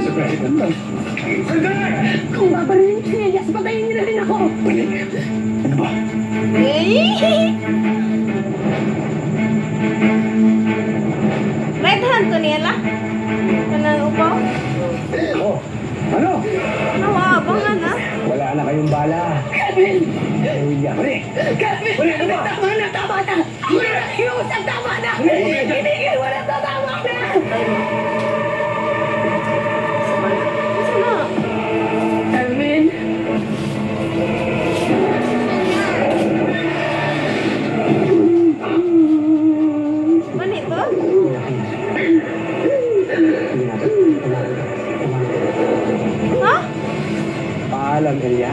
Sa president lang. Sandali! Kung babarinig si Elias, patayin niyo na rin ako! Balik. Ano ba? Right hand to nila. Kanang upaw. Oh, ano? Nawabangan na. Wala na kayong bala. Kevin! William. Balik! Kevin! Balik, ano ba? Tama na, tama na! Iusap, tama na! Hinigil mo na, tama na! Sana. Kevin! Manit to? Ha? Paalam, Elia.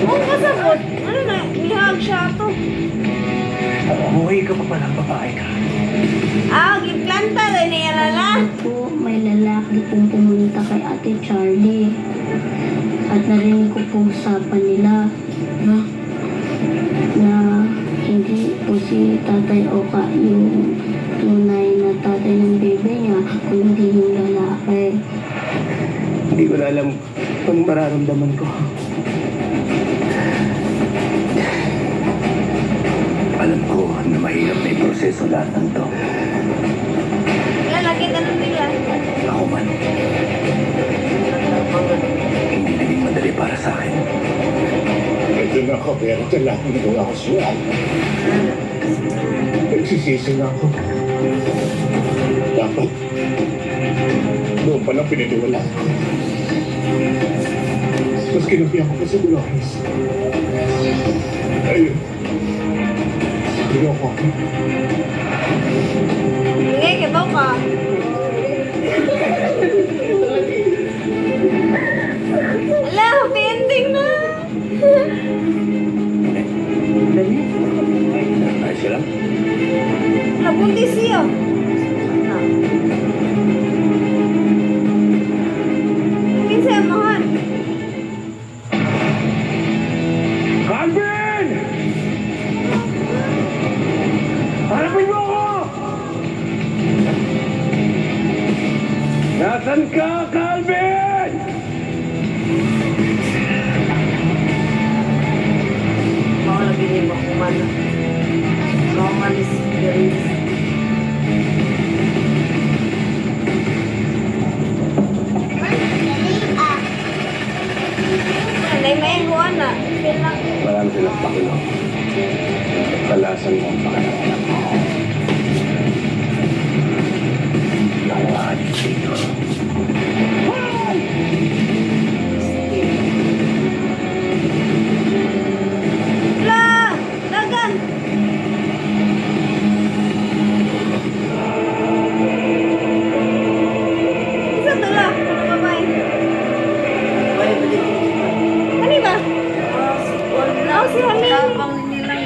Oo, kasabot. Ano na? Ihag siya to. Umuwi ka pa palang babae ka. Ah, giplanta rin niya lala. Po, may lalaki pong pumunta kay Ate Charlie. At narinig ko po usapan nila na hindi po si Tatay Oka yung tunay na tatay ng bebe niya, kundi yung lalaki. Hindi ko na alam kung mararamdaman ko. Alam ko na mahirap na proseso lahat ng to. Lalaki ka nung nila. Ako man. Hindi naging madali para sa akin. Ito na ako, pero ito lahat ng nagawa ko siya. Nagsisisi na ako. Dapat, noon pa lang pininiwala ko. Mas kinabihan ko pa sa Dolores. Ayun. Ayoko ako. Sige, kibaw ka. Ala, happy ending na. Ayos ka lang? Nabuntis siya. Kinsa yung mahal? Calvin! Harapin mo ako! Nasaan ka, Calvin? Baka lagi niya makumana. Baka malis garis. Anay may huwan na. Feel lang. Marami silang pakulo. Kalasan mo ang pakiramdam mo. Nakuhaan dito. La! Dagan! Isa to la. Babay. Bye, balik. Kani ba? Wala, si Hamin. Tabang nilang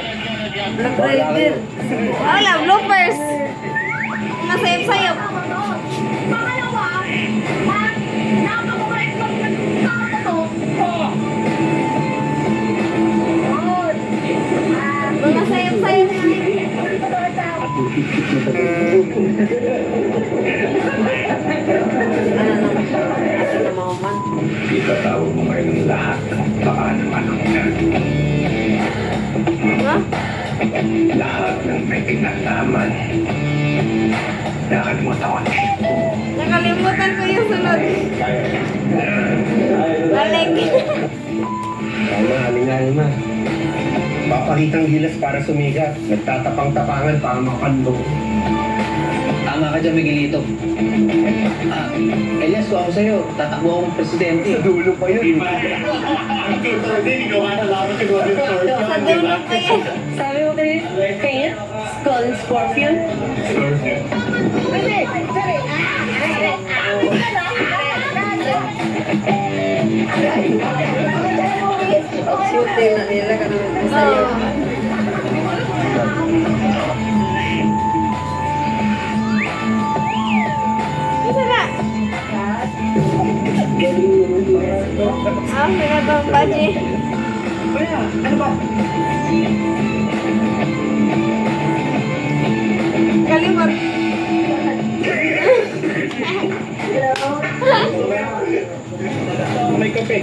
Black Rider. Wala, bloopers. Masayap-sayap. Pangalawa, napakabait pag nagkakata to. Mga sayap-sayap. Ano naman? Ano naman man? Itatawag mo ngayon ang lahat ng paano anong Ha? lahat ng may kinalaman. Nakalimutan ko na ito. Nakalimutan ko yung sunod. Balik. Tama, halingay ma. Papakitang gilas para sumigat. Nagtatapang-tapangan para makandong. Tama ka dyan, Miguelito. Elias, kung ako sa'yo, tatakbo akong presidente. Sa dulo pa yun. Hindi gawa na lang si Golden Sword. Sa dulo pa yan. Sabi mo kaya, Golden Scorpion? Pwede, sorry. Shooting na nila ka naman sa'yo. Isa na. Ah, pinatong baji. Malimot. May kape.